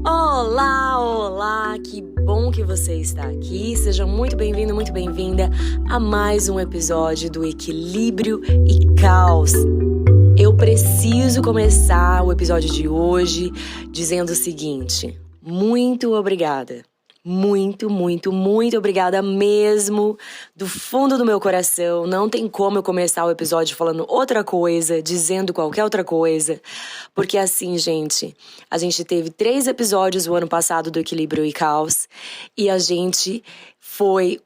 Olá, olá, que bom que você está aqui. Seja muito bem-vindo, muito bem-vinda a mais um episódio do Equilíbrio e Caos. Eu preciso começar o episódio de hoje dizendo o seguinte: muito obrigada. Muito obrigada mesmo, do fundo do meu coração. Não tem como eu começar o episódio falando outra coisa, dizendo qualquer outra coisa. Porque assim, gente, a gente teve 3 episódios o ano passado do Equilíbrio e Caos. E a gente foi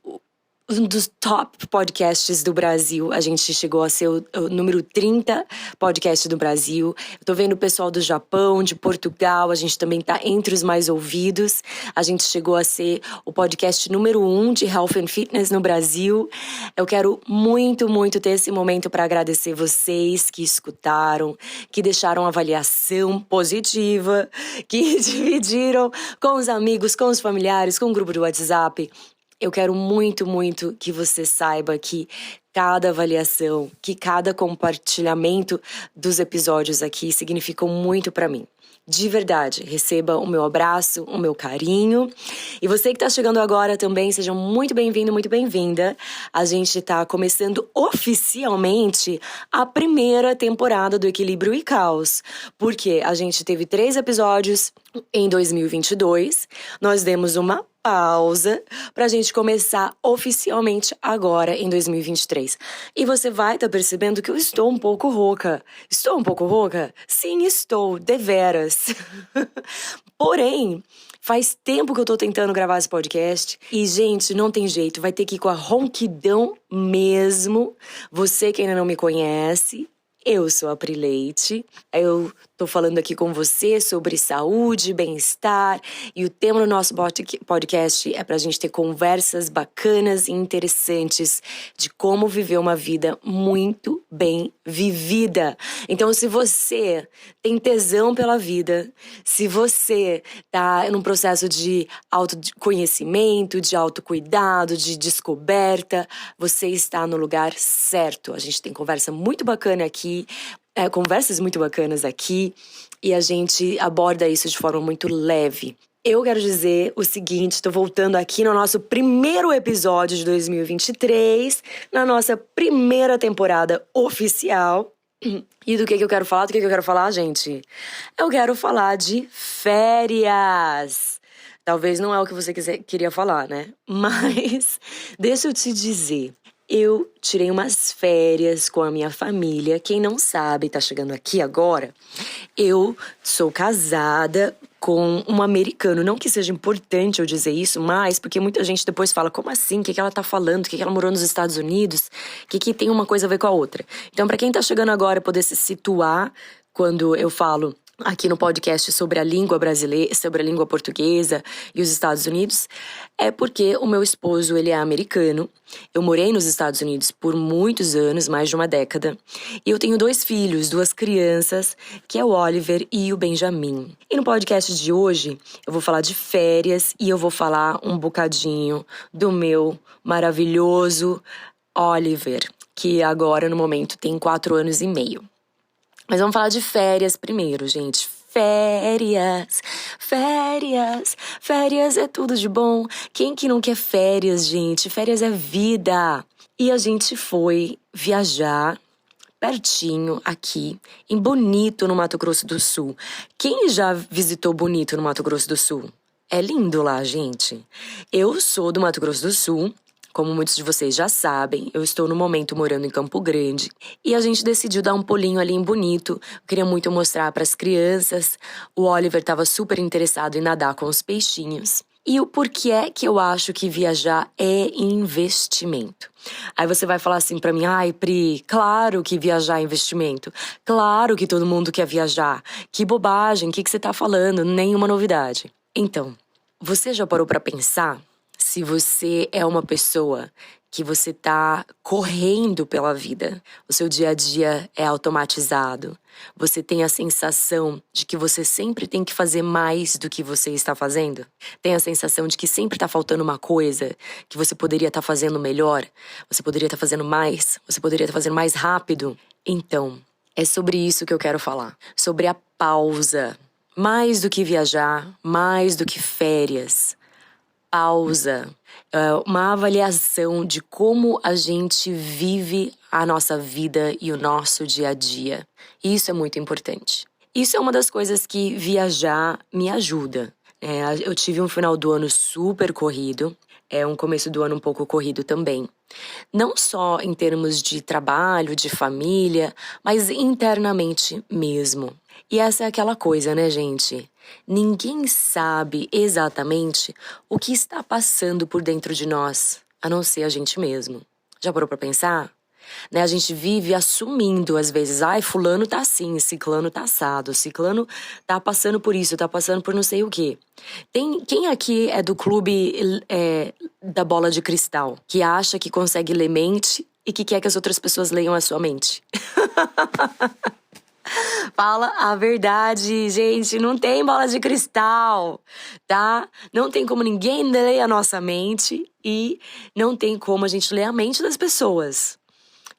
um dos top podcasts do Brasil. A gente chegou a ser o número 30 podcast do Brasil. Eu tô vendo o pessoal do Japão, de Portugal, a gente também tá entre os mais ouvidos. A gente chegou a ser o podcast número 1 de Health and Fitness no Brasil. Eu quero muito ter esse momento para agradecer vocês que escutaram, que deixaram avaliação positiva, que dividiram com os amigos, com os familiares, com o grupo do WhatsApp. Eu quero muito que você saiba que cada avaliação, que cada compartilhamento dos episódios aqui significam muito pra mim. De verdade, receba o meu abraço, o meu carinho. E você que tá chegando agora também, seja muito bem-vindo, muito bem-vinda. A gente tá começando oficialmente a primeira temporada do Equilíbrio e Caos. Porque a gente teve 3 episódios em 2022. Nós demos uma pausa pra gente começar oficialmente agora em 2023. E você vai estar percebendo que eu estou um pouco rouca. Estou um pouco rouca? Sim, estou, deveras. Porém, faz tempo que eu tô tentando gravar esse podcast e, gente, não tem jeito, vai ter que ir com a ronquidão mesmo. Você que ainda não me conhece, eu sou a Pri Leite. Eu tô falando aqui com você sobre saúde, bem-estar, e o tema do nosso podcast é pra gente ter conversas bacanas e interessantes de como viver uma vida muito bem vivida. Então, se você tem tesão pela vida, se você tá num processo de autoconhecimento, de autocuidado, de descoberta, você está no lugar certo. A gente tem conversa muito bacana aqui, conversas muito bacanas aqui, e a gente aborda isso de forma muito leve. Eu quero dizer o seguinte, estou voltando aqui no nosso primeiro episódio de 2023, na nossa primeira temporada oficial. E do que eu quero falar? Do que eu quero falar, gente? Eu quero falar de férias. Talvez não é o que você queria falar, né? Mas deixa eu te dizer. Eu tirei umas férias com a minha família. Quem não sabe, tá chegando aqui agora. Eu sou casada com um americano. Não que seja importante eu dizer isso, mas porque muita gente depois fala, como assim? O que ela tá falando? O que ela morou nos Estados Unidos? O que tem uma coisa a ver com a outra? Então, pra quem tá chegando agora, poder se situar quando eu falo aqui no podcast sobre a língua brasileira, sobre a língua portuguesa e os Estados Unidos, é porque o meu esposo, ele é americano. Eu morei nos Estados Unidos por muitos anos, mais de uma década. E eu tenho 2 filhos, 2 crianças, que é o Oliver e o Benjamin. E no podcast de hoje, eu vou falar de férias e eu vou falar um bocadinho do meu maravilhoso Oliver, que agora, no momento, tem 4 anos e meio. Mas vamos falar de férias primeiro, gente. Férias é tudo de bom. Quem que não quer férias, gente? Férias é vida. E a gente foi viajar pertinho aqui, em Bonito, no Mato Grosso do Sul. Quem já visitou Bonito, no Mato Grosso do Sul? É lindo lá, gente. Eu sou do Mato Grosso do Sul. Como muitos de vocês já sabem, eu estou no momento morando em Campo Grande e a gente decidiu dar um pulinho ali em Bonito. Eu queria muito mostrar para as crianças. O Oliver estava super interessado em nadar com os peixinhos. E o porquê é que eu acho que viajar é investimento. Aí você vai falar assim pra mim, ai Pri, claro que viajar é investimento. Claro que todo mundo quer viajar. Que bobagem, o que você tá falando? Nenhuma novidade. Então, você já parou pra pensar? Se você é uma pessoa que você tá correndo pela vida, o seu dia a dia é automatizado, você tem a sensação de que você sempre tem que fazer mais do que você está fazendo? Tem a sensação de que sempre tá faltando uma coisa, que você poderia estar fazendo melhor, você poderia estar fazendo mais, você poderia estar fazendo mais rápido? Então, é sobre isso que eu quero falar, sobre a pausa. Mais do que viajar, mais do que férias, pausa, uma avaliação de como a gente vive a nossa vida e o nosso dia a dia. Isso é muito importante. Isso é uma das coisas que viajar me ajuda. Eu tive um final do ano super corrido, um começo do ano um pouco corrido também. Não só em termos de trabalho, de família, mas internamente mesmo. E essa é aquela coisa, né, gente? Ninguém sabe exatamente o que está passando por dentro de nós, a não ser a gente mesmo. Já parou pra pensar? Né, a gente vive assumindo às vezes, fulano tá assim, ciclano tá assado, ciclano tá passando por isso, tá passando por não sei o quê. Quem aqui é do clube da bola de cristal, que acha que consegue ler mente e que quer que as outras pessoas leiam a sua mente? Fala a verdade, gente, não tem bola de cristal, tá? Não tem como ninguém ler a nossa mente e não tem como a gente ler a mente das pessoas.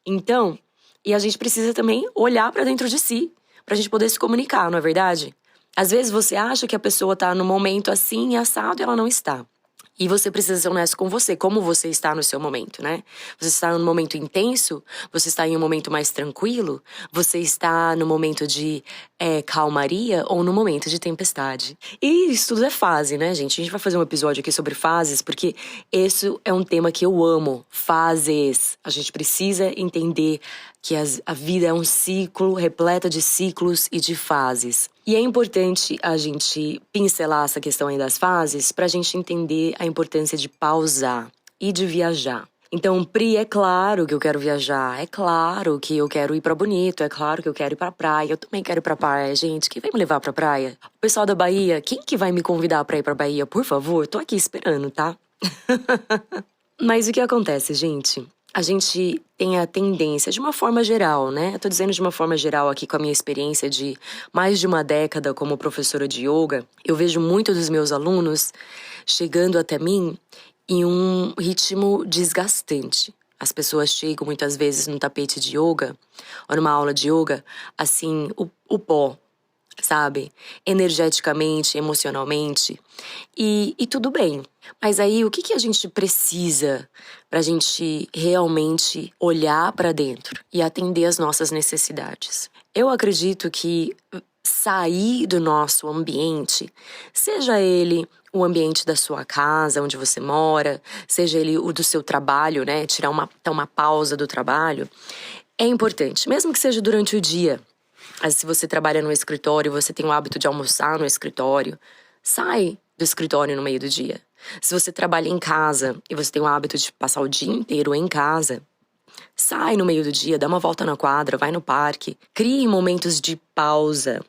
Então, e a gente precisa também olhar pra dentro de si, pra gente poder se comunicar, não é verdade? Às vezes você acha que a pessoa tá no momento assim, assado, e ela não está. E você precisa ser honesto com você, como você está no seu momento, né? Você está num momento intenso? Você está em um momento mais tranquilo? Você está no momento de calmaria ou no momento de tempestade? E isso tudo é fase, né, gente? A gente vai fazer um episódio aqui sobre fases, porque esse é um tema que eu amo. Fases. A gente precisa entender que a vida é um ciclo repleto de ciclos e de fases. E é importante a gente pincelar essa questão aí das fases pra gente entender a importância de pausar e de viajar. Então, Pri, é claro que eu quero viajar, é claro que eu quero ir pra Bonito, é claro que eu quero ir pra praia, eu também quero ir pra praia, gente. Quem vai me levar pra praia? O pessoal da Bahia, quem que vai me convidar pra ir pra Bahia? Por favor, tô aqui esperando, tá? Mas o que acontece, gente? A gente tem a tendência, de uma forma geral, né? Eu tô dizendo de uma forma geral aqui com a minha experiência de mais de uma década como professora de yoga. Eu vejo muito dos meus alunos chegando até mim em um ritmo desgastante. As pessoas chegam muitas vezes no tapete de yoga, ou numa aula de yoga, assim, o pó, sabe? Energeticamente, emocionalmente. E tudo bem. Mas aí, o que a gente precisa pra gente realmente olhar pra dentro e atender as nossas necessidades? Eu acredito que sair do nosso ambiente, seja ele o ambiente da sua casa, onde você mora, seja ele o do seu trabalho, né? Tirar uma pausa do trabalho, é importante, mesmo que seja durante o dia. Se você trabalha no escritório, você tem o hábito de almoçar no escritório, sai do escritório no meio do dia. Se você trabalha em casa e você tem o hábito de passar o dia inteiro em casa, sai no meio do dia, dá uma volta na quadra, vai no parque. Crie momentos de pausa.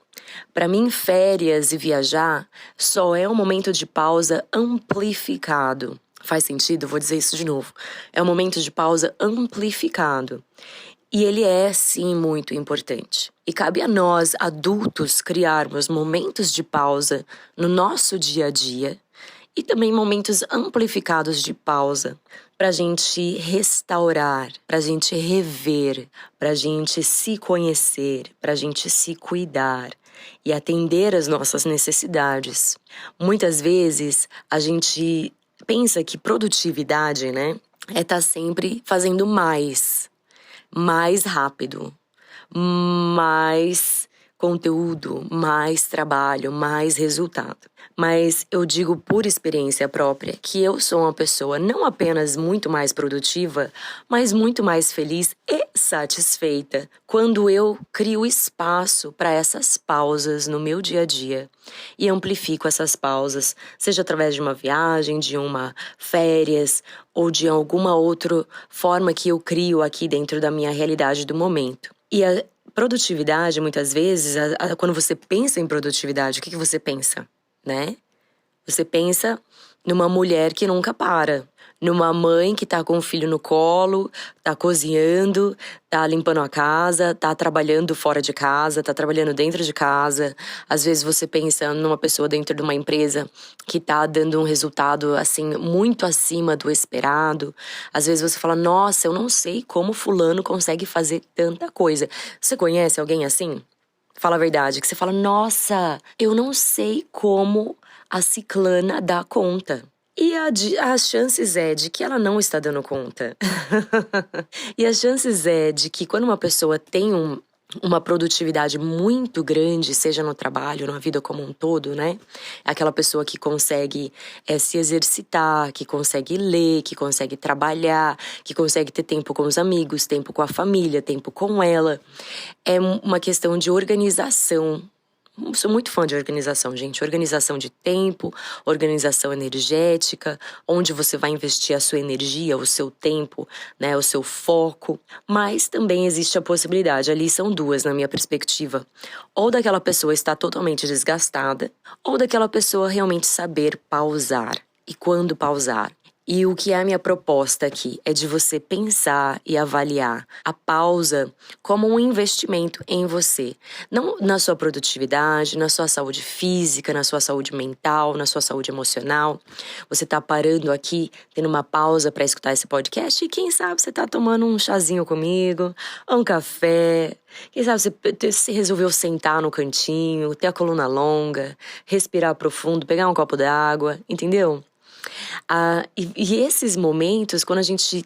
Para mim, férias e viajar só é um momento de pausa amplificado. Faz sentido? Vou dizer isso de novo. É um momento de pausa amplificado. E ele é, sim, muito importante. E cabe a nós, adultos, criarmos momentos de pausa no nosso dia a dia e também momentos amplificados de pausa pra gente restaurar, pra gente rever, pra gente se conhecer, pra gente se cuidar e atender às nossas necessidades. Muitas vezes a gente pensa que produtividade, né, é estar sempre fazendo mais rápido, mais conteúdo, mais trabalho, mais resultado. Mas eu digo por experiência própria que eu sou uma pessoa não apenas muito mais produtiva, mas muito mais feliz e satisfeita quando eu crio espaço para essas pausas no meu dia a dia e amplifico essas pausas, seja através de uma viagem, de uma férias ou de alguma outra forma que eu crio aqui dentro da minha realidade do momento. E a produtividade, muitas vezes, quando você pensa em produtividade, o que você pensa, né? Você pensa numa mulher que nunca para, numa mãe que tá com o filho no colo, tá cozinhando, tá limpando a casa, tá trabalhando fora de casa, tá trabalhando dentro de casa. Às vezes você pensa numa pessoa dentro de uma empresa que tá dando um resultado, assim, muito acima do esperado. Às vezes você fala, nossa, eu não sei como fulano consegue fazer tanta coisa. Você conhece alguém assim? fala a verdade, que você fala, nossa, eu não sei como a ciclana dá conta. E as chances é de que ela não está dando conta. E as chances é de que quando uma pessoa tem uma produtividade muito grande, seja no trabalho, na vida como um todo, né? Aquela pessoa que consegue se exercitar, que consegue ler, que consegue trabalhar, que consegue ter tempo com os amigos, tempo com a família, tempo com ela. É uma questão de organização. Sou muito fã de organização, gente. Organização de tempo, organização energética, onde você vai investir a sua energia, o seu tempo, né, o seu foco. Mas também existe a possibilidade, ali são duas na minha perspectiva. Ou daquela pessoa estar totalmente desgastada, ou daquela pessoa realmente saber pausar. E quando pausar? E o que é a minha proposta aqui é de você pensar e avaliar a pausa como um investimento em você. Não na sua produtividade, na sua saúde física, na sua saúde mental, na sua saúde emocional. Você tá parando aqui, tendo uma pausa para escutar esse podcast e quem sabe você tá tomando um chazinho comigo, um café. Quem sabe você resolveu sentar no cantinho, ter a coluna longa, respirar profundo, pegar um copo d'água, entendeu? E esses momentos, quando a gente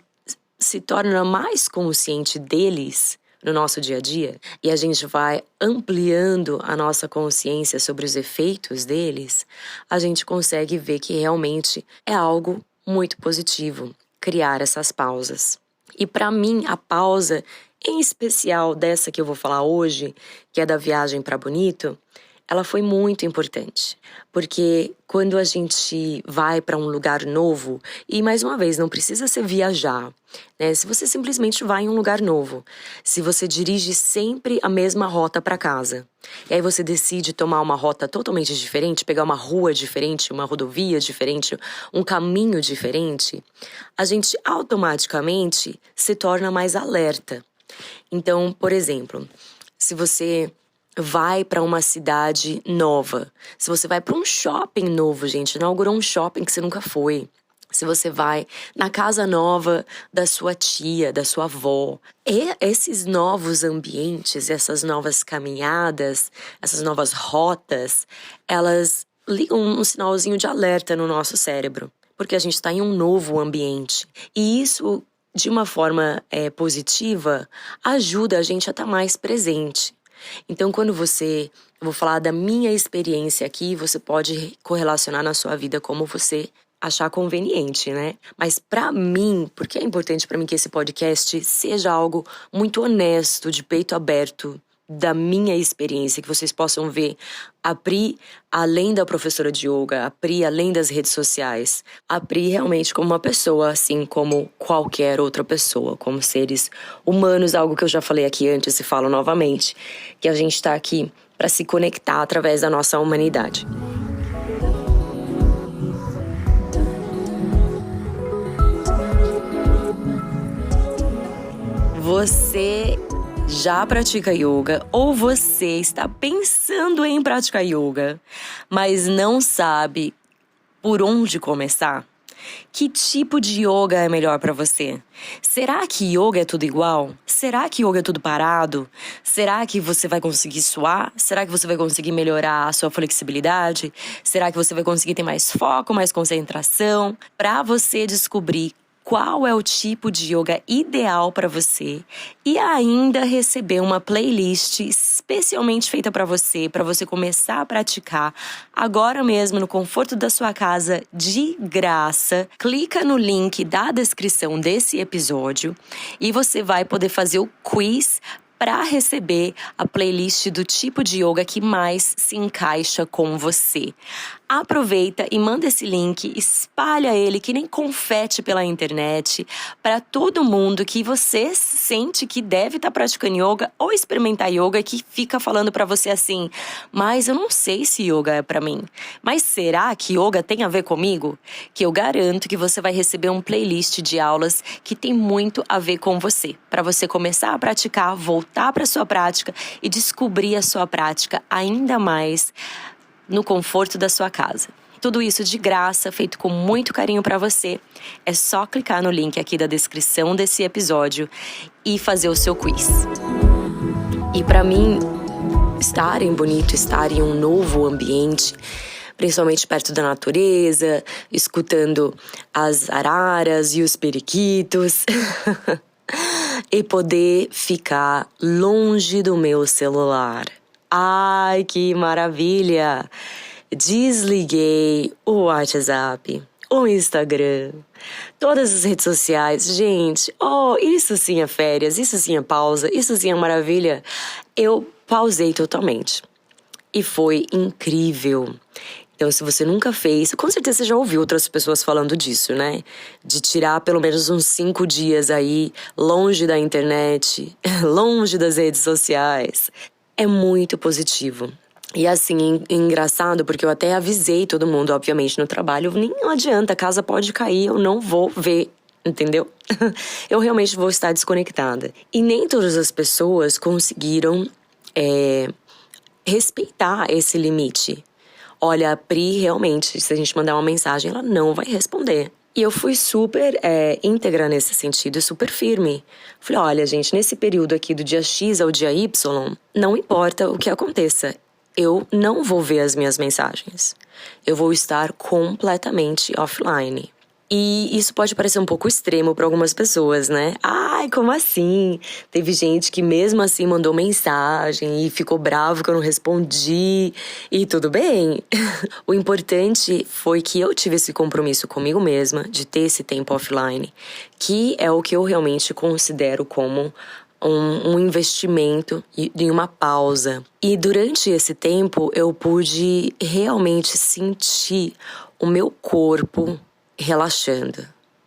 se torna mais consciente deles no nosso dia a dia, e a gente vai ampliando a nossa consciência sobre os efeitos deles, a gente consegue ver que realmente é algo muito positivo criar essas pausas. E para mim, a pausa, em especial dessa que eu vou falar hoje, que é da viagem para Bonito, ela foi muito importante, porque quando a gente vai para um lugar novo, e mais uma vez, não precisa ser viajar, né? Se você simplesmente vai em um lugar novo, se você dirige sempre a mesma rota para casa, e aí você decide tomar uma rota totalmente diferente, pegar uma rua diferente, uma rodovia diferente, um caminho diferente, a gente automaticamente se torna mais alerta. Então, por exemplo, se você vai para uma cidade nova, se você vai para um shopping novo, gente, inaugurou um shopping que você nunca foi, se você vai na casa nova da sua tia, da sua avó, e esses novos ambientes, essas novas caminhadas, essas novas rotas, elas ligam um sinalzinho de alerta no nosso cérebro, porque a gente está em um novo ambiente. E isso, de uma forma positiva, ajuda a gente a estar mais presente. Então, quando eu vou falar da minha experiência aqui, você pode correlacionar na sua vida como você achar conveniente, né? Mas pra mim, porque é importante pra mim que esse podcast seja algo muito honesto, de peito aberto, da minha experiência, que vocês possam ver a Pri além da professora de yoga, a Pri além das redes sociais, a Pri realmente como uma pessoa, assim como qualquer outra pessoa, como seres humanos, algo que eu já falei aqui antes e falo novamente, que a gente tá aqui para se conectar através da nossa humanidade. Você já pratica yoga ou você está pensando em praticar yoga, mas não sabe por onde começar? Que tipo de yoga é melhor para você? Será que yoga é tudo igual? Será que yoga é tudo parado? Será que você vai conseguir suar? Será que você vai conseguir melhorar a sua flexibilidade? Será que você vai conseguir ter mais foco, mais concentração? Para você descobrir qual é o tipo de yoga ideal para você e ainda receber uma playlist especialmente feita para você começar a praticar agora mesmo no conforto da sua casa de graça. Clica no link da descrição desse episódio e você vai poder fazer o quiz para receber a playlist do tipo de yoga que mais se encaixa com você. Aproveita e manda esse link, espalha ele que nem confete pela internet para todo mundo que você sente que deve estar praticando yoga ou experimentar yoga e que fica falando para você assim, mas eu não sei se yoga é para mim. Mas será que yoga tem a ver comigo? Que eu garanto que você vai receber um playlist de aulas que tem muito a ver com você, para você começar a praticar, voltar para sua prática e descobrir a sua prática ainda mais no conforto da sua casa. Tudo isso de graça, feito com muito carinho para você. É só clicar no link aqui da descrição desse episódio e fazer o seu quiz. E para mim, estar em um novo ambiente, principalmente perto da natureza, escutando as araras e os periquitos. E poder ficar longe do meu celular. Ai, que maravilha! Desliguei o WhatsApp, o Instagram, todas as redes sociais. Gente, isso sim é férias, isso sim é pausa, isso sim é maravilha. Eu pausei totalmente. E foi incrível. Então, se você nunca fez, com certeza você já ouviu outras pessoas falando disso, né? De tirar pelo menos uns 5 dias aí, longe da internet, longe das redes sociais. É muito positivo. E assim, engraçado, porque eu até avisei todo mundo, obviamente, no trabalho. Nem não adianta, a casa pode cair, eu não vou ver, entendeu? Eu realmente vou estar desconectada. E nem todas as pessoas conseguiram respeitar esse limite. Olha, a Pri, realmente, se a gente mandar uma mensagem, ela não vai responder. E eu fui super íntegra nesse sentido, super firme. Falei, olha, gente, nesse período aqui do dia X ao dia Y, não importa o que aconteça, eu não vou ver as minhas mensagens. Eu vou estar completamente offline. E isso pode parecer um pouco extremo para algumas pessoas, né? Ai, como assim? Teve gente que mesmo assim mandou mensagem e ficou bravo que eu não respondi. E tudo bem. O importante foi que eu tive esse compromisso comigo mesma de ter esse tempo offline, que é o que eu realmente considero como um investimento em uma pausa. E durante esse tempo eu pude realmente sentir o meu corpo relaxando.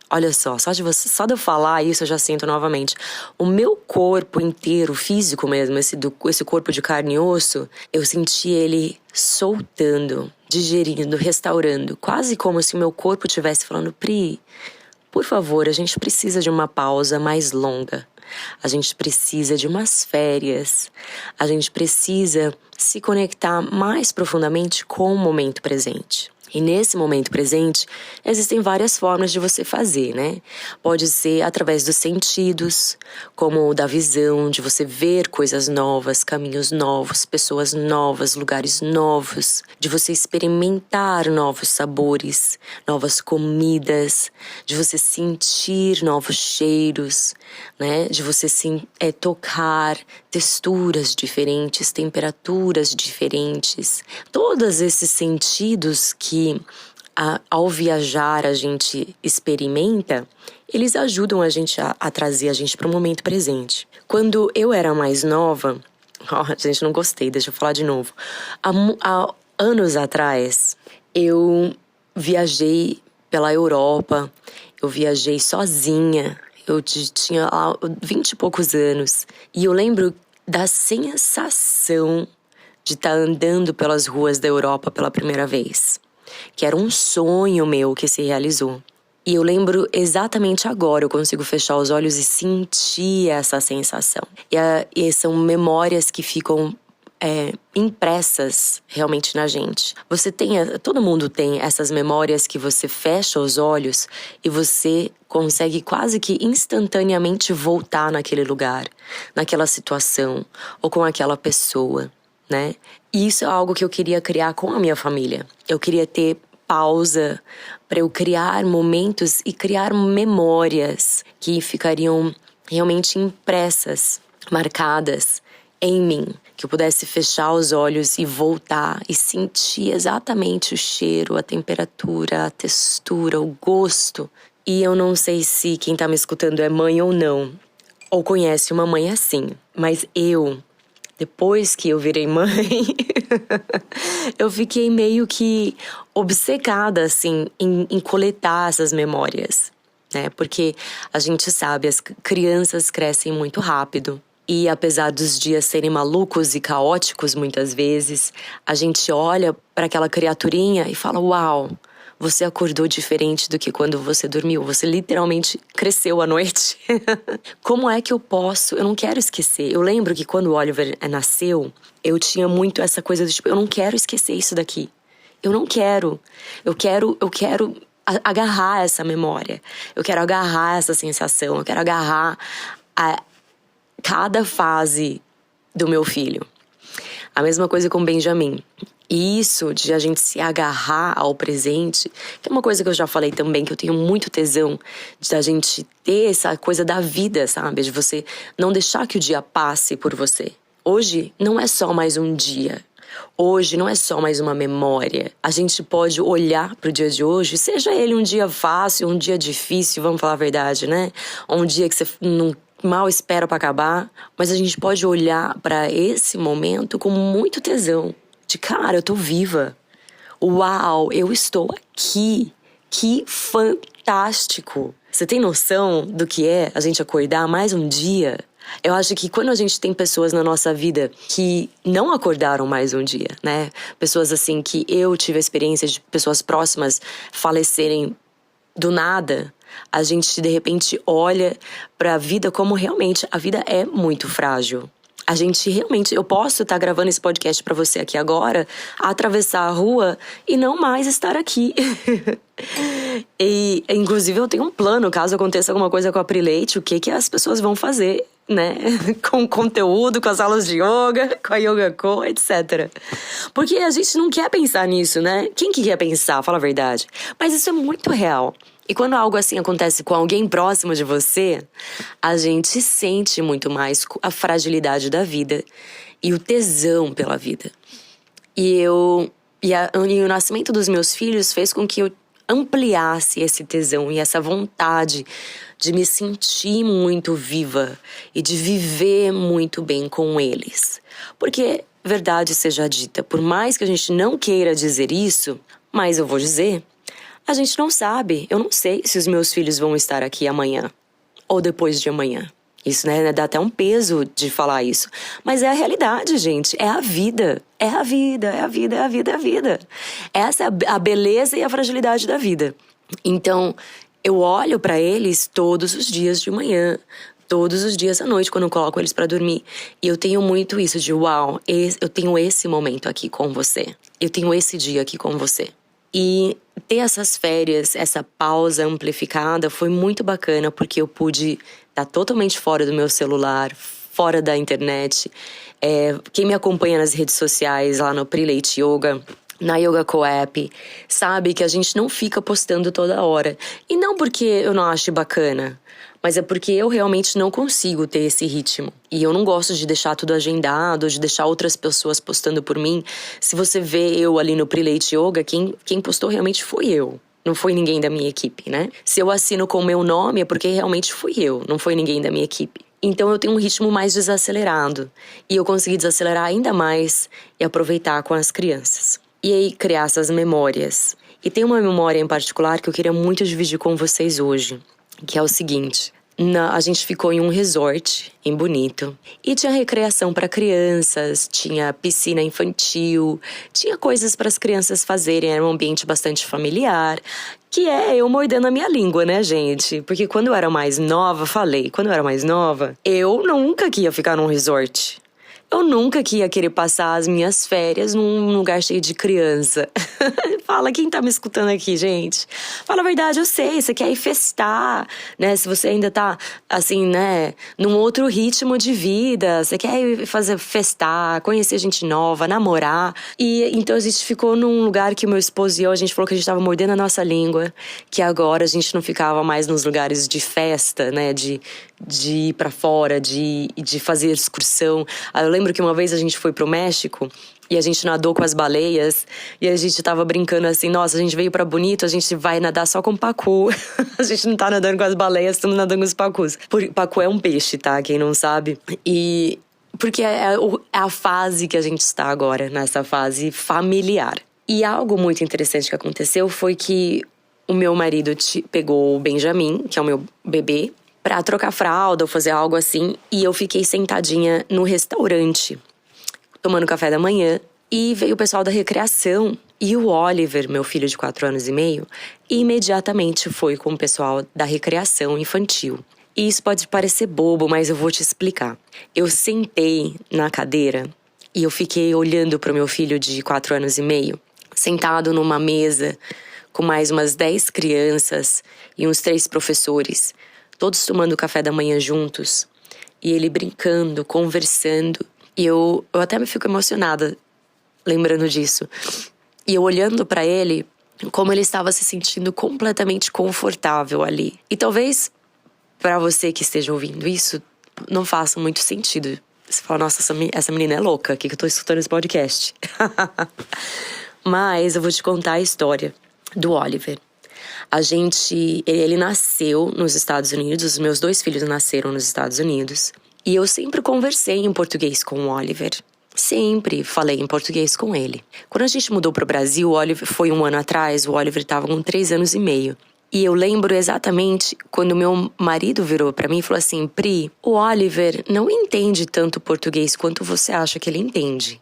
Olha só de eu falar isso eu já sinto novamente. O meu corpo inteiro, físico mesmo, esse corpo de carne e osso, eu senti ele soltando, digerindo, restaurando. Quase como se o meu corpo estivesse falando, Pri, por favor, a gente precisa de uma pausa mais longa. A gente precisa de umas férias. A gente precisa se conectar mais profundamente com o momento presente. E nesse momento presente, existem várias formas de você fazer, né? Pode ser através dos sentidos, como o da visão, de você ver coisas novas, caminhos novos, pessoas novas, lugares novos, de você experimentar novos sabores, novas comidas, de você sentir novos cheiros, né? De você tocar texturas diferentes, temperaturas diferentes. Todos esses sentidos que ao viajar a gente experimenta, eles ajudam a gente a trazer a gente para o momento presente. Quando eu era mais nova, gente, não gostei, deixa eu falar de novo. Há anos atrás, eu viajei pela Europa, eu viajei sozinha, eu tinha 20 e poucos anos, e eu lembro da sensação de estar andando pelas ruas da Europa pela primeira vez. Que era um sonho meu que se realizou. E eu lembro exatamente agora, eu consigo fechar os olhos e sentir essa sensação. E são memórias que ficam impressas realmente na gente. Todo mundo tem essas memórias que você fecha os olhos e você consegue quase que instantaneamente voltar naquele lugar, naquela situação ou com aquela pessoa, né? E isso é algo que eu queria criar com a minha família. Eu queria ter pausa para eu criar momentos e criar memórias que ficariam realmente impressas, marcadas em mim. Que eu pudesse fechar os olhos e voltar e sentir exatamente o cheiro, a temperatura, a textura, o gosto. E eu não sei se quem tá me escutando é mãe ou não, ou conhece uma mãe assim, mas depois que eu virei mãe, eu fiquei meio que obcecada, assim, em coletar essas memórias, né? Porque a gente sabe, as crianças crescem muito rápido. E apesar dos dias serem malucos e caóticos muitas vezes, a gente olha para aquela criaturinha e fala, uau, você acordou diferente do que quando você dormiu. Você literalmente cresceu à noite. Como é que eu posso? Eu não quero esquecer. Eu lembro que quando o Oliver nasceu, eu tinha muito essa coisa do tipo, eu não quero esquecer isso daqui. Eu não quero. Eu quero agarrar essa memória. Eu quero agarrar essa sensação. Eu quero agarrar cada fase do meu filho. A mesma coisa com Benjamin. E isso de a gente se agarrar ao presente, que é uma coisa que eu já falei também, que eu tenho muito tesão de a gente ter essa coisa da vida, sabe? De você não deixar que o dia passe por você. Hoje não é só mais um dia. Hoje não é só mais uma memória. A gente pode olhar pro dia de hoje, seja ele um dia fácil, um dia difícil, vamos falar a verdade, né? Ou um dia que você não mal espera pra acabar, mas a gente pode olhar pra esse momento com muito tesão. De cara, eu tô viva. Uau, eu estou aqui. Que fantástico. Você tem noção do que é a gente acordar mais um dia? Eu acho que quando a gente tem pessoas na nossa vida que não acordaram mais um dia, né? Pessoas assim que eu tive a experiência de pessoas próximas falecerem do nada, a gente de repente olha pra vida como realmente a vida é muito frágil. A gente realmente, eu posso estar gravando esse podcast pra você aqui agora, atravessar a rua e não mais estar aqui. E, inclusive, eu tenho um plano, caso aconteça alguma coisa com a Pri Leite, o que as pessoas vão fazer, né? Com o conteúdo, com as aulas de yoga, com a Yoga Co, etc. Porque a gente não quer pensar nisso, né? Quem que quer pensar? Fala a verdade. Mas isso é muito real. E quando algo assim acontece com alguém próximo de você, a gente sente muito mais a fragilidade da vida e o tesão pela vida. E o nascimento dos meus filhos fez com que eu ampliasse esse tesão e essa vontade de me sentir muito viva e de viver muito bem com eles. Porque, verdade seja dita, por mais que a gente não queira dizer isso, mas eu vou dizer, a gente não sabe. Eu não sei se os meus filhos vão estar aqui amanhã ou depois de amanhã. Isso, né? Dá até um peso de falar isso. Mas é a realidade, gente. É a vida. É a vida, é a vida, é a vida, é a vida. Essa é a beleza e a fragilidade da vida. Então, eu olho pra eles todos os dias de manhã, todos os dias à noite, quando eu coloco eles pra dormir. E eu tenho muito isso de, uau, eu tenho esse momento aqui com você. Eu tenho esse dia aqui com você. E ter essas férias, essa pausa amplificada foi muito bacana, porque eu pude estar totalmente fora do meu celular, fora da internet. Quem me acompanha nas redes sociais, lá no Pri Leite Yoga, na Yoga Co App, sabe que a gente não fica postando toda hora. E não porque eu não ache bacana, mas é porque eu realmente não consigo ter esse ritmo. E eu não gosto de deixar tudo agendado, de deixar outras pessoas postando por mim. Se você vê eu ali no Pri Leite Yoga, quem postou realmente foi eu. Não foi ninguém da minha equipe, né? Se eu assino com o meu nome é porque realmente fui eu, não foi ninguém da minha equipe. Então eu tenho um ritmo mais desacelerado. E eu consegui desacelerar ainda mais e aproveitar com as crianças. E aí criar essas memórias. E tem uma memória em particular que eu queria muito dividir com vocês hoje, que é o seguinte. A gente ficou em um resort em Bonito e tinha recreação para crianças, tinha piscina infantil, tinha coisas para as crianças fazerem, era um ambiente bastante familiar, que é eu mordendo a minha língua, né, gente? Porque quando eu era mais nova, eu nunca ia ficar num resort. Eu nunca ia querer passar as minhas férias num lugar cheio de criança. Fala, quem tá me escutando aqui, gente? Fala a verdade, eu sei, você quer ir festar, né? Se você ainda tá, assim, né, num outro ritmo de vida, você quer ir fazer festar, conhecer gente nova, namorar. E então a gente ficou num lugar que o meu esposo e eu, a gente falou que a gente tava mordendo a nossa língua, que agora a gente não ficava mais nos lugares de festa, né, de ir pra fora, de fazer excursão. Eu lembro que uma vez a gente foi pro México e a gente nadou com as baleias e a gente tava brincando assim, nossa, a gente veio pra Bonito, a gente vai nadar só com pacu. A gente não tá nadando com as baleias, estamos nadando com os pacus. Pacu é um peixe, tá? Quem não sabe. E porque é a fase que a gente está agora, nessa fase familiar. E algo muito interessante que aconteceu foi que o meu marido pegou o Benjamin, que é o meu bebê, pra trocar fralda ou fazer algo assim. E eu fiquei sentadinha no restaurante, tomando café da manhã. E veio o pessoal da recreação. E o Oliver, meu filho de 4 anos e meio, imediatamente foi com o pessoal da recreação infantil. E isso pode parecer bobo, mas eu vou te explicar. Eu sentei na cadeira e eu fiquei olhando pro meu filho de 4 anos e meio, sentado numa mesa com mais umas 10 crianças e uns 3 professores, todos tomando café da manhã juntos, e ele brincando, conversando, E eu até me fico emocionada lembrando disso. E eu olhando pra ele, como ele estava se sentindo completamente confortável ali. E talvez pra você que esteja ouvindo isso, não faça muito sentido. Você fala, nossa, essa menina é louca, o que eu tô escutando esse podcast? Mas eu vou te contar a história do Oliver. Ele nasceu nos Estados Unidos, os meus 2 filhos nasceram nos Estados Unidos. E eu sempre conversei em português com o Oliver. Sempre falei em português com ele. Quando a gente mudou pro Brasil, o Oliver foi 1 ano atrás, o Oliver tava com 3 anos e meio. E eu lembro exatamente quando meu marido virou pra mim e falou assim, Pri, o Oliver não entende tanto português quanto você acha que ele entende.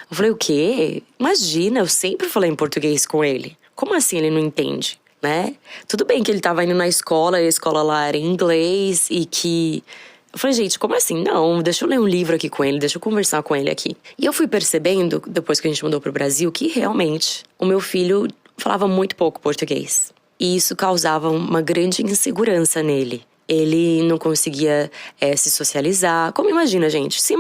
Eu falei, o quê? Imagina, eu sempre falei em português com ele. Como assim ele não entende, né? Tudo bem que ele tava indo na escola, e a escola lá era em inglês e que... Eu falei, gente, como assim? Não, deixa eu ler um livro aqui com ele, deixa eu conversar com ele aqui. E eu fui percebendo, depois que a gente mudou pro Brasil, que realmente o meu filho falava muito pouco português. E isso causava uma grande insegurança nele. Ele não conseguia se socializar. Como imagina, gente? Se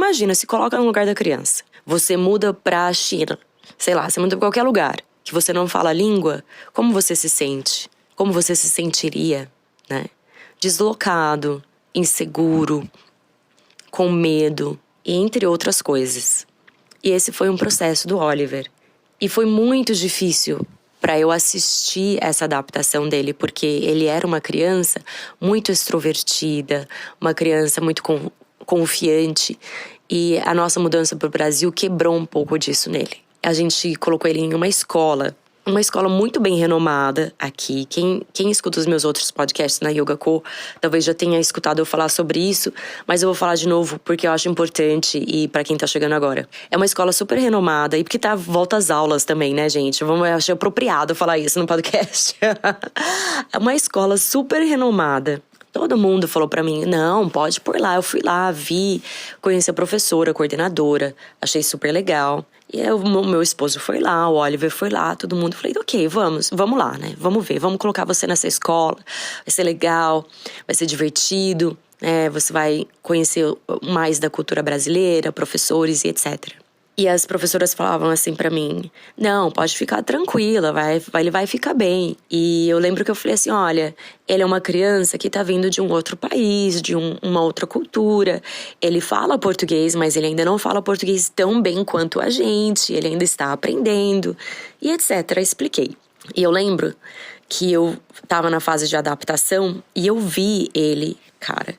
coloca no lugar da criança. Você muda pra China, sei lá, você muda pra qualquer lugar que você não fala a língua, como você se sente? Como você se sentiria, né? Deslocado, inseguro, com medo, e entre outras coisas. E esse foi um processo do Oliver. E foi muito difícil para eu assistir essa adaptação dele, porque ele era uma criança muito extrovertida, uma criança muito confiante, e a nossa mudança para o Brasil quebrou um pouco disso nele. A gente colocou ele em uma escola muito bem renomada aqui. Quem escuta os meus outros podcasts na Yoga Co, talvez já tenha escutado eu falar sobre isso, mas eu vou falar de novo porque eu acho importante e pra quem tá chegando agora. É uma escola super renomada e porque volta às aulas também, né, gente? Eu achei apropriado falar isso no podcast. É uma escola super renomada. Todo mundo falou pra mim, não, pode pôr lá. Eu fui lá, vi, conheci a professora, a coordenadora, achei super legal. E meu esposo foi lá, o Oliver foi lá, todo mundo. Falei, ok, vamos lá, né? Vamos ver, vamos colocar você nessa escola. Vai ser legal, vai ser divertido, né? Você vai conhecer mais da cultura brasileira, professores e etc. E as professoras falavam assim pra mim, não, pode ficar tranquila, ele vai ficar bem. E eu lembro que eu falei assim, olha, ele é uma criança que tá vindo de um outro país, de uma outra cultura. Ele fala português, mas ele ainda não fala português tão bem quanto a gente. Ele ainda está aprendendo, e etc. Expliquei. E eu lembro que eu tava na fase de adaptação e eu vi ele, cara...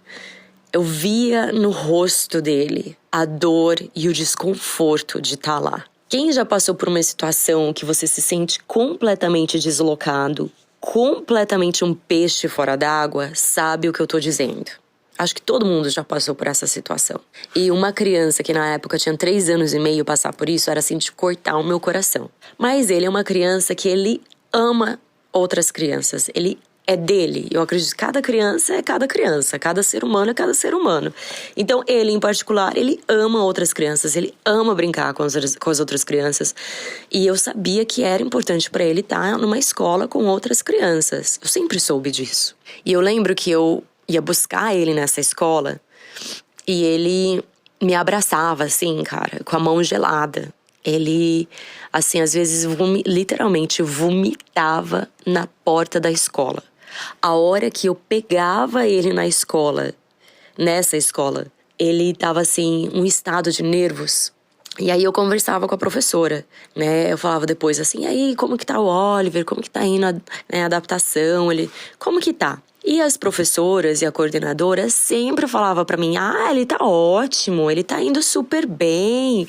Eu via no rosto dele a dor e o desconforto de estar lá. Quem já passou por uma situação que você se sente completamente deslocado, completamente um peixe fora d'água, sabe o que eu tô dizendo. Acho que todo mundo já passou por essa situação. E uma criança que na época tinha 3 anos e meio passar por isso era assim de cortar o meu coração. Mas ele é uma criança que ele ama outras crianças. Ele é dele. Eu acredito que cada criança é cada criança, cada ser humano é cada ser humano. Então ele, em particular, ele ama outras crianças, ele ama brincar com as outras crianças. E eu sabia que era importante pra ele estar numa escola com outras crianças. Eu sempre soube disso. E eu lembro que eu ia buscar ele nessa escola e ele me abraçava assim, cara, com a mão gelada. Ele, assim, às vezes literalmente vomitava na porta da escola. A hora que eu pegava ele nessa escola, ele tava assim, um estado de nervos. E aí eu conversava com a professora, né? Eu falava depois assim, e aí, como que tá o Oliver? Como que tá indo a adaptação? Como que tá? E as professoras e a coordenadora sempre falavam pra mim, ele tá ótimo, ele tá indo super bem.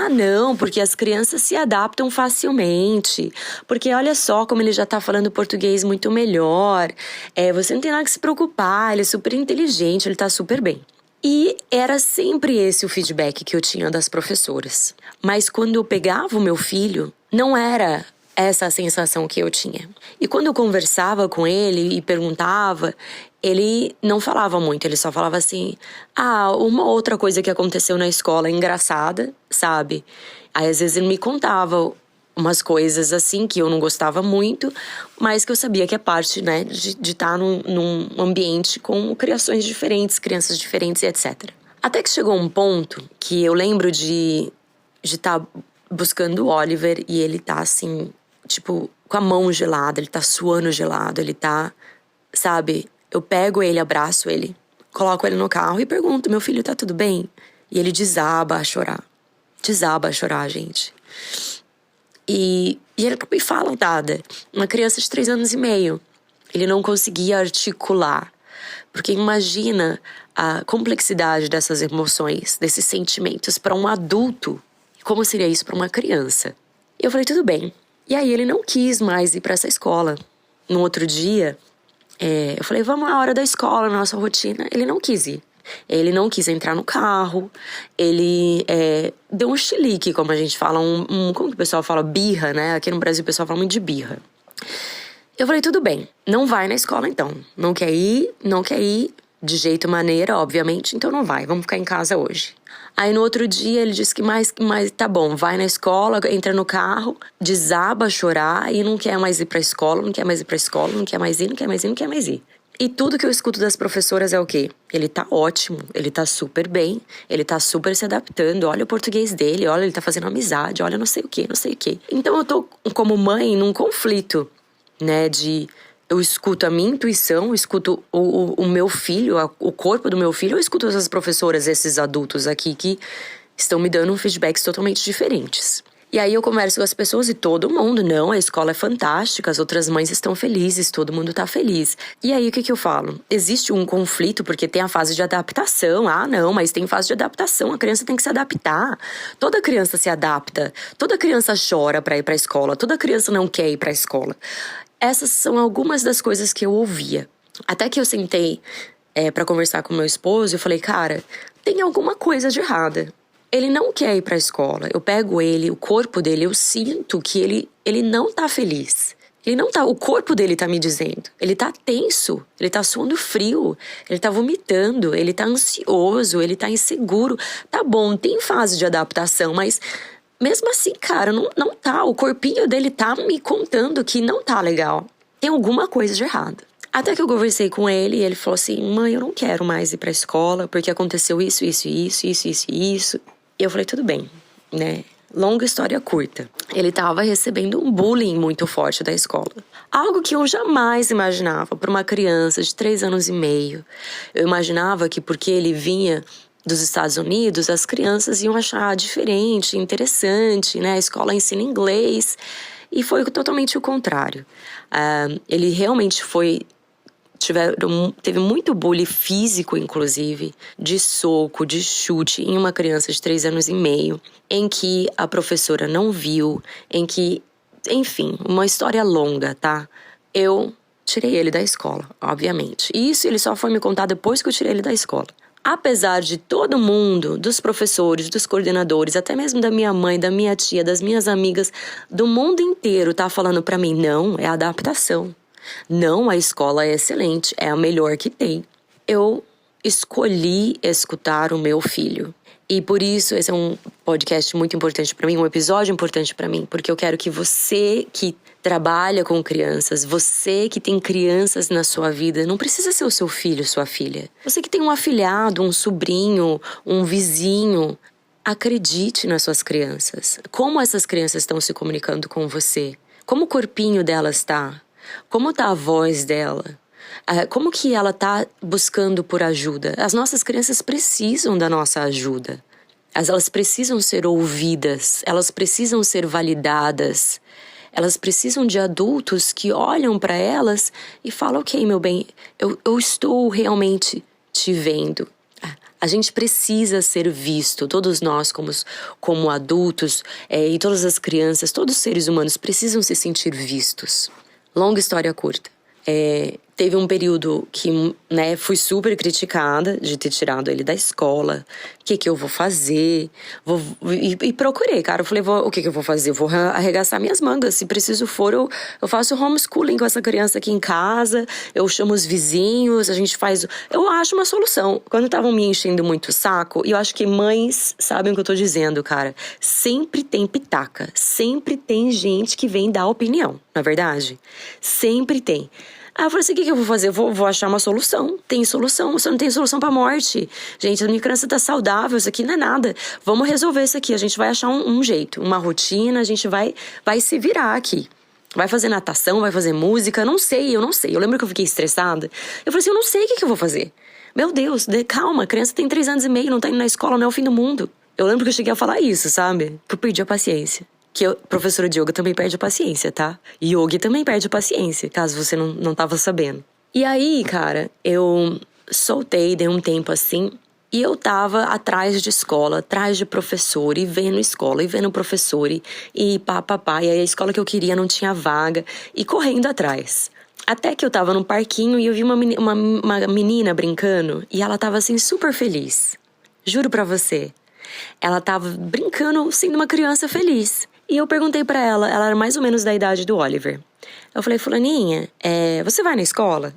Não, porque as crianças se adaptam facilmente. Porque olha só como ele já tá falando português muito melhor. Você não tem nada que se preocupar, ele é super inteligente, ele tá super bem. E era sempre esse o feedback que eu tinha das professoras. Mas quando eu pegava o meu filho, não era essa a sensação que eu tinha. E quando eu conversava com ele e perguntava, ele não falava muito, ele só falava assim, uma outra coisa que aconteceu na escola engraçada, sabe? Aí às vezes ele me contava umas coisas assim que eu não gostava muito, mas que eu sabia que é parte, né, de estar num ambiente com criações diferentes, crianças diferentes e etc. Até que chegou um ponto que eu lembro de estar buscando o Oliver e ele tá assim, tipo, com a mão gelada, ele tá suando gelado, ele tá, sabe? Eu pego ele, abraço ele, coloco ele no carro e pergunto, meu filho, tá tudo bem? E ele desaba a chorar. Desaba a chorar, gente. E ele não me fala nada. Uma criança de 3 anos e meio. Ele não conseguia articular. Porque imagina a complexidade dessas emoções, desses sentimentos para um adulto. Como seria isso para uma criança? E eu falei, tudo bem. E aí ele não quis mais ir para essa escola. No outro dia, eu falei, vamos à hora da escola, na nossa rotina. Ele não quis ir. Ele não quis entrar no carro. Ele deu um chilique, como a gente fala. Como que o pessoal fala? Birra, né? Aqui no Brasil o pessoal fala muito de birra. Eu falei, tudo bem, não vai na escola então. Não quer ir de jeito maneira, obviamente, então não vai, vamos ficar em casa hoje. Aí no outro dia ele disse que mais tá bom, vai na escola, entra no carro, desaba a chorar e não quer mais ir pra escola, não quer mais ir. E tudo que eu escuto das professoras é o quê? Ele tá ótimo, ele tá super bem, ele tá super se adaptando, olha o português dele, olha, ele tá fazendo amizade, olha não sei o quê. Então eu tô, como mãe, num conflito, né, eu escuto a minha intuição, eu escuto o meu filho, o corpo do meu filho, eu escuto essas professoras, esses adultos aqui que estão me dando feedbacks totalmente diferentes. E aí eu converso com as pessoas e todo mundo, não, a escola é fantástica, as outras mães estão felizes, todo mundo tá feliz. E aí o que eu falo? Existe um conflito porque tem a fase de adaptação. Ah, não, mas tem fase de adaptação, a criança tem que se adaptar. Toda criança se adapta, toda criança chora pra ir pra escola, toda criança não quer ir pra escola. Essas são algumas das coisas que eu ouvia. Até que eu sentei pra conversar com meu esposo, eu falei, cara, tem alguma coisa de errada. Ele não quer ir pra escola. Eu pego ele, o corpo dele, eu sinto que ele não tá feliz. Ele não tá, o corpo dele tá me dizendo. Ele tá tenso, ele tá suando frio, ele tá vomitando, ele tá ansioso, ele tá inseguro. Tá bom, tem fase de adaptação, mas mesmo assim, cara, não tá. O corpinho dele tá me contando que não tá legal. Tem alguma coisa de errado. Até que eu conversei com ele e ele falou assim, mãe, eu não quero mais ir pra escola porque aconteceu isso. E eu falei, tudo bem, né? Longa história curta. Ele tava recebendo um bullying muito forte da escola. Algo que eu jamais imaginava para uma criança de 3 anos e meio. Eu imaginava que porque ele vinha dos Estados Unidos, as crianças iam achar diferente, interessante, né? A escola ensina inglês. E foi totalmente o contrário. Ele realmente teve muito bullying físico, inclusive, de soco, de chute, em uma criança de 3 anos e meio, em que a professora não viu, enfim, uma história longa, tá? Eu tirei ele da escola, obviamente. E isso ele só foi me contar depois que eu tirei ele da escola. Apesar de todo mundo, dos professores, dos coordenadores, até mesmo da minha mãe, da minha tia, das minhas amigas, do mundo inteiro tá falando pra mim, não, é adaptação. Não, a escola é excelente, é a melhor que tem. Eu escolhi escutar o meu filho. E por isso esse é um podcast muito importante pra mim, um episódio importante pra mim, porque eu quero que você que trabalha com crianças, você que tem crianças na sua vida, não precisa ser o seu filho, sua filha. Você que tem um afilhado, um sobrinho, um vizinho, acredite nas suas crianças. Como essas crianças estão se comunicando com você? Como o corpinho delas está? Como tá a voz dela? Como que ela tá buscando por ajuda? As nossas crianças precisam da nossa ajuda. Elas precisam ser ouvidas, elas precisam ser validadas. Elas precisam de adultos que olham para elas e falam, ok, meu bem, eu estou realmente te vendo. A gente precisa ser visto, todos nós como adultos e todas as crianças, todos os seres humanos precisam se sentir vistos. Longa história curta. Teve um período que, né, fui super criticada de ter tirado ele da escola. O que eu vou fazer? E procurei, cara. Eu falei, o que eu vou fazer? Eu vou arregaçar minhas mangas. Se preciso for, eu faço homeschooling com essa criança aqui em casa. Eu chamo os vizinhos, a gente faz... Eu acho uma solução. Quando estavam me enchendo muito o saco, e eu acho que mães sabem o que eu tô dizendo, cara. Sempre tem pitaca. Sempre tem gente que vem dar opinião, não é verdade? Sempre tem. Aí eu falei assim, o que eu vou fazer? Eu vou achar uma solução. Tem solução, você não tem solução pra morte. Gente, a minha criança tá saudável, isso aqui não é nada. Vamos resolver isso aqui, a gente vai achar um jeito, uma rotina, a gente vai se virar aqui. Vai fazer natação, vai fazer música, eu não sei. Eu lembro que eu fiquei estressada. Eu falei assim, eu não sei o que eu vou fazer. Meu Deus, calma, a criança tem 3 anos e meio, não tá indo na escola, não é o fim do mundo. Eu lembro que eu cheguei a falar isso, sabe? Que eu perdi a paciência. Que eu, professora de yoga também perde a paciência, tá? Yogi também perde a paciência, caso você não tava sabendo. E aí, cara, eu soltei, dei um tempo assim, e eu tava atrás de escola, atrás de professor, e vendo escola, e vendo professor, e pá. E aí a escola que eu queria não tinha vaga, e correndo atrás. Até que eu tava num parquinho e eu vi uma menina brincando, e ela tava assim super feliz. Juro pra você. Ela tava brincando, sendo uma criança feliz. E eu perguntei pra ela, ela era mais ou menos da idade do Oliver. Eu falei, fulaninha, você vai na escola?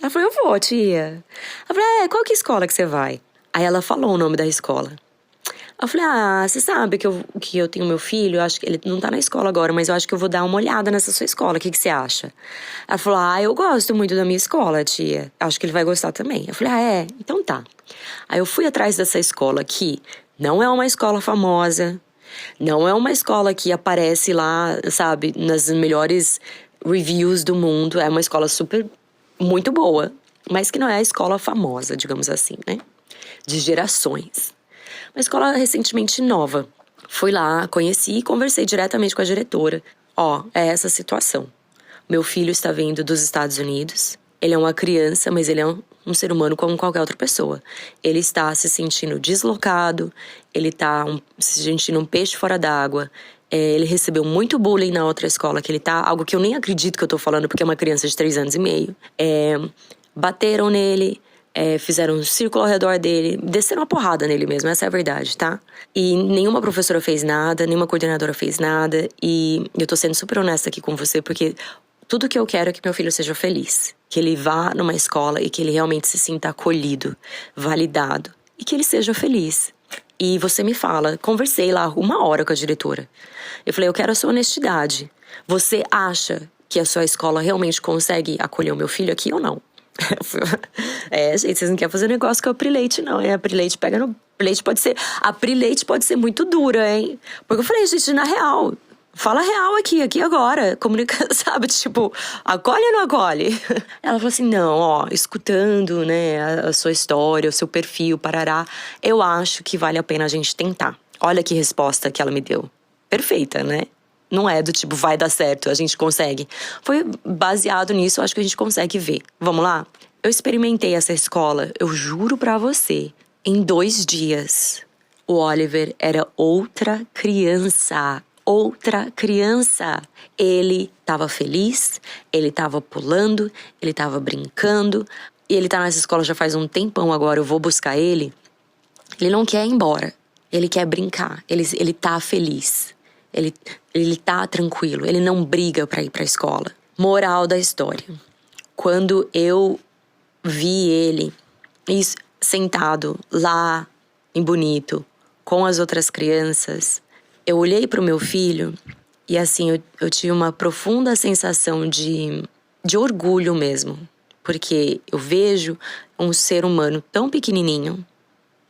Ela falou, eu vou, tia. Eu falei, qual que é a escola que você vai? Aí ela falou o nome da escola. Eu falei, você sabe que eu tenho meu filho, eu acho que ele não tá na escola agora, mas eu acho que eu vou dar uma olhada nessa sua escola, o que você acha? Ela falou, eu gosto muito da minha escola, tia, acho que ele vai gostar também. Eu falei, então tá. Aí eu fui atrás dessa escola que não é uma escola famosa, não é uma escola que aparece lá, sabe, nas melhores reviews do mundo, é uma escola muito boa, mas que não é a escola famosa, digamos assim, né? De gerações. Uma escola recentemente nova. Fui lá, conheci e conversei diretamente com a diretora. É essa situação. Meu filho está vindo dos Estados Unidos. Ele é uma criança, mas ele é um ser humano como qualquer outra pessoa. Ele está se sentindo deslocado, ele está se sentindo um peixe fora d'água. Ele recebeu muito bullying na outra escola que ele tá, algo que eu nem acredito que eu tô falando, porque é uma criança de 3 anos e meio. Bateram nele, fizeram um círculo ao redor dele, desceram uma porrada nele mesmo, essa é a verdade, tá? E nenhuma professora fez nada, nenhuma coordenadora fez nada, e eu tô sendo super honesta aqui com você, porque tudo que eu quero é que meu filho seja feliz. Que ele vá numa escola e que ele realmente se sinta acolhido, validado, e que ele seja feliz. E você me fala, conversei lá 1 hora com a diretora. Eu falei, eu quero a sua honestidade. Você acha que a sua escola realmente consegue acolher o meu filho aqui ou não? Gente, vocês não querem fazer negócio com a Prileite, não, hein? A Prileite pega no... A Prileite pode ser muito dura, hein? Porque eu falei, gente, na real, fala real aqui agora. Comunica, sabe? Tipo, acolhe ou não acolhe? Ela falou assim, não, escutando, né, a sua história, o seu perfil, parará, eu acho que vale a pena a gente tentar. Olha que resposta que ela me deu. Perfeita, né? Não é do tipo, vai dar certo, a gente consegue. Foi baseado nisso, eu acho que a gente consegue ver. Vamos lá? Eu experimentei essa escola, eu juro pra você, em 2 dias. O Oliver era outra criança. Outra criança. Ele tava feliz, ele tava pulando, ele tava brincando. E ele tá nessa escola já faz um tempão agora, eu vou buscar ele. Ele não quer ir embora, ele quer brincar, ele tá feliz. Ele tá tranquilo, ele não briga pra ir pra escola. Moral da história. Quando eu vi ele sentado lá em Bonito, com as outras crianças, eu olhei pro meu filho e assim, eu tive uma profunda sensação de orgulho mesmo. Porque eu vejo um ser humano tão pequenininho,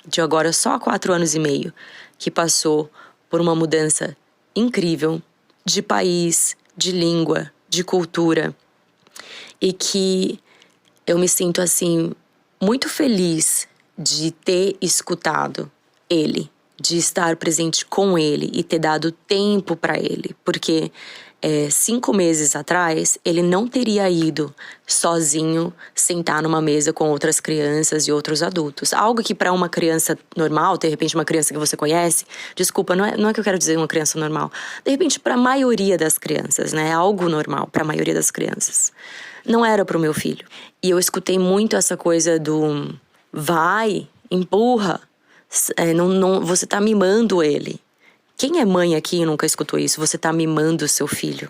de agora só 4 anos e meio, que passou por uma mudança incrível de país, de língua, de cultura. E que eu me sinto assim muito feliz de ter escutado ele, de estar presente com ele e ter dado tempo para ele, porque 5 meses atrás ele não teria ido sozinho sentar numa mesa com outras crianças e outros adultos. Algo que para uma criança normal, de repente uma criança que você conhece, desculpa, não é que eu quero dizer uma criança normal, de repente para a maioria das crianças, né, é algo normal para a maioria das crianças. Não era pro meu filho. E eu escutei muito essa coisa do vai, empurra, você tá mimando ele. Quem é mãe aqui nunca escutou isso? Você tá mimando o seu filho.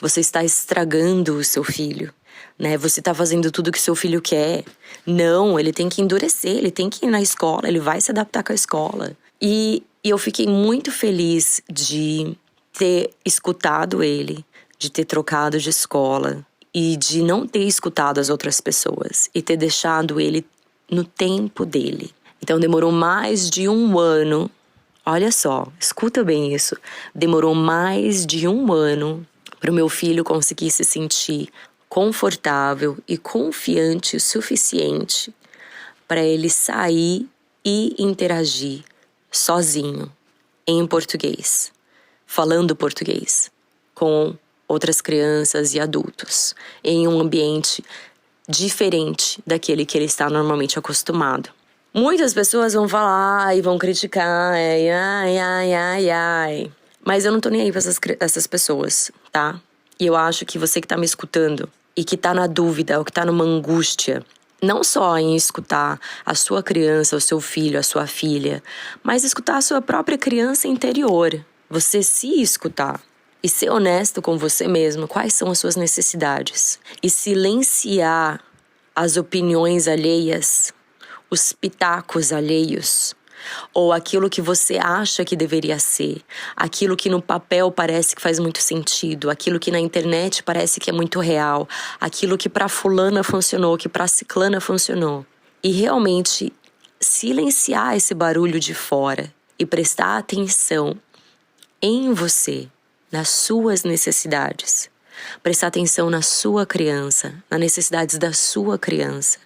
Você está estragando o seu filho, né? Você tá fazendo tudo que seu filho quer. Não, ele tem que endurecer, ele tem que ir na escola, ele vai se adaptar com a escola. E eu fiquei muito feliz de ter escutado ele, de ter trocado de escola e de não ter escutado as outras pessoas e ter deixado ele no tempo dele. Então demorou mais de 1 ano, olha só, escuta bem isso, demorou mais de 1 ano para o meu filho conseguir se sentir confortável e confiante o suficiente para ele sair e interagir sozinho, em português, falando português, com outras crianças e adultos, em um ambiente diferente daquele que ele está normalmente acostumado. Muitas pessoas vão falar e vão criticar, mas eu não tô nem aí pra essas pessoas, tá? E eu acho que você que tá me escutando e que tá na dúvida ou que tá numa angústia, não só em escutar a sua criança, o seu filho, a sua filha, mas escutar a sua própria criança interior. Você se escutar e ser honesto com você mesmo, quais são as suas necessidades. E silenciar as opiniões alheias, os pitacos alheios, ou aquilo que você acha que deveria ser, aquilo que no papel parece que faz muito sentido, aquilo que na internet parece que é muito real, aquilo que para fulana funcionou, que para ciclana funcionou. E realmente silenciar esse barulho de fora e prestar atenção em você, nas suas necessidades. Prestar atenção na sua criança, nas necessidades da sua criança.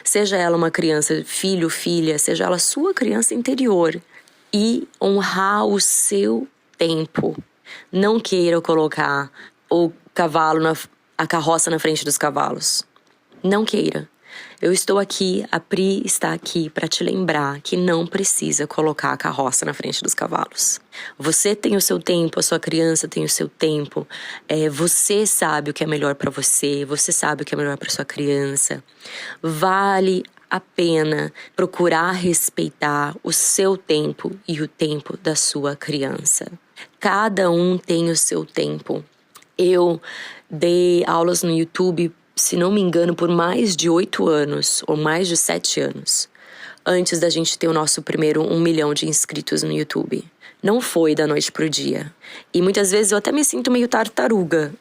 Seja ela uma criança, filho, filha, seja ela sua criança interior. E honrar o seu tempo. Não queira colocar o cavalo, a carroça na frente dos cavalos. Não queira. Eu estou aqui, a Pri está aqui para te lembrar que não precisa colocar a carroça na frente dos cavalos. Você tem o seu tempo, a sua criança tem o seu tempo. Você sabe o que é melhor para você, você sabe o que é melhor para sua criança. Vale a pena procurar respeitar o seu tempo e o tempo da sua criança. Cada um tem o seu tempo. Eu dei aulas no YouTube, se não me engano, por mais de 8 anos, ou mais de 7 anos, antes da gente ter o nosso primeiro 1 milhão de inscritos no YouTube. Não foi da noite pro dia. E muitas vezes eu até me sinto meio tartaruga.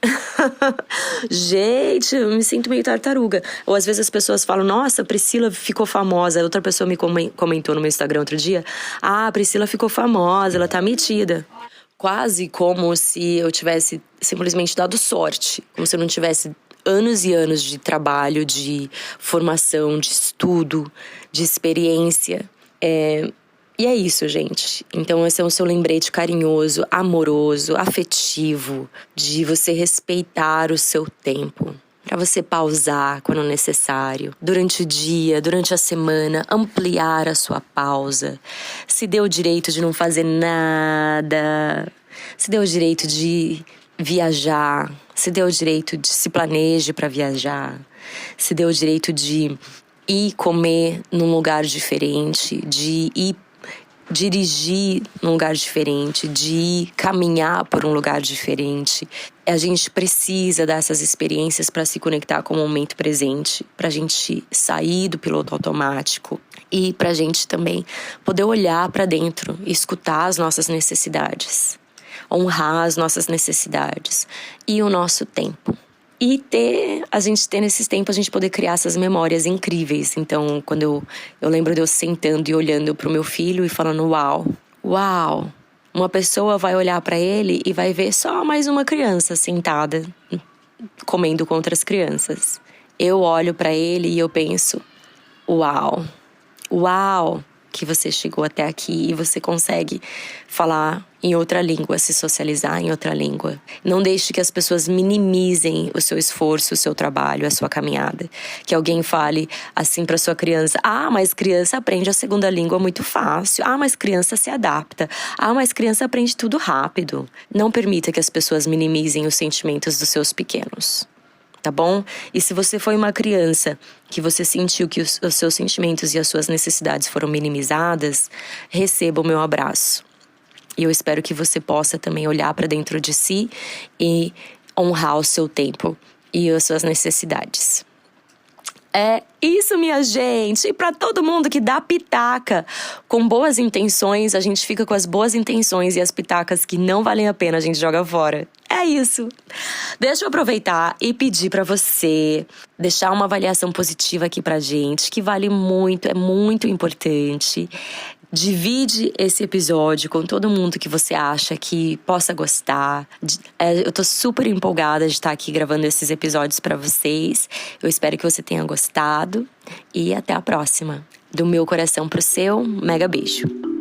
Gente, eu me sinto meio tartaruga. Ou às vezes as pessoas falam, nossa, a Priscila ficou famosa. Outra pessoa me comentou no meu Instagram outro dia, a Priscila ficou famosa, ela tá metida. Quase como se eu tivesse simplesmente dado sorte. Como se eu não tivesse anos e anos de trabalho, de formação, de estudo, de experiência. E é isso, gente. Então esse é o seu lembrete carinhoso, amoroso, afetivo, de você respeitar o seu tempo. Para você pausar quando necessário, durante o dia, durante a semana, ampliar a sua pausa. Se dê o direito de não fazer nada, se dê o direito de viajar, se dê o direito de se planeje para viajar, se dê o direito de ir comer num lugar diferente, de ir dirigir num lugar diferente, de ir caminhar por um lugar diferente. A gente precisa dessas experiências para se conectar com o momento presente, para a gente sair do piloto automático e para a gente também poder olhar para dentro e escutar as nossas necessidades, honrar as nossas necessidades e o nosso tempo. E a gente ter nesses tempos, a gente poder criar essas memórias incríveis. Então, quando eu lembro de eu sentando e olhando pro meu filho e falando, uau, uma pessoa vai olhar pra ele e vai ver só mais uma criança sentada, comendo com outras crianças. Eu olho pra ele e eu penso, uau, que você chegou até aqui e você consegue falar em outra língua, se socializar em outra língua. Não deixe que as pessoas minimizem o seu esforço, o seu trabalho, a sua caminhada. Que alguém fale assim para sua criança, mas criança aprende a segunda língua muito fácil. Mas criança se adapta. Mas criança aprende tudo rápido. Não permita que as pessoas minimizem os sentimentos dos seus pequenos. Tá bom? E se você foi uma criança que você sentiu que os seus sentimentos e as suas necessidades foram minimizadas, receba o meu abraço. E eu espero que você possa também olhar para dentro de si e honrar o seu tempo e as suas necessidades. É isso, minha gente! E pra todo mundo que dá pitaca com boas intenções, a gente fica com as boas intenções e as pitacas que não valem a pena a gente joga fora. É isso! Deixa eu aproveitar e pedir pra você deixar uma avaliação positiva aqui pra gente, que vale muito, é muito importante. Divide esse episódio com todo mundo que você acha que possa gostar. Eu tô super empolgada de estar aqui gravando esses episódios pra vocês. Eu espero que você tenha gostado. E até a próxima. Do meu coração pro seu, mega beijo.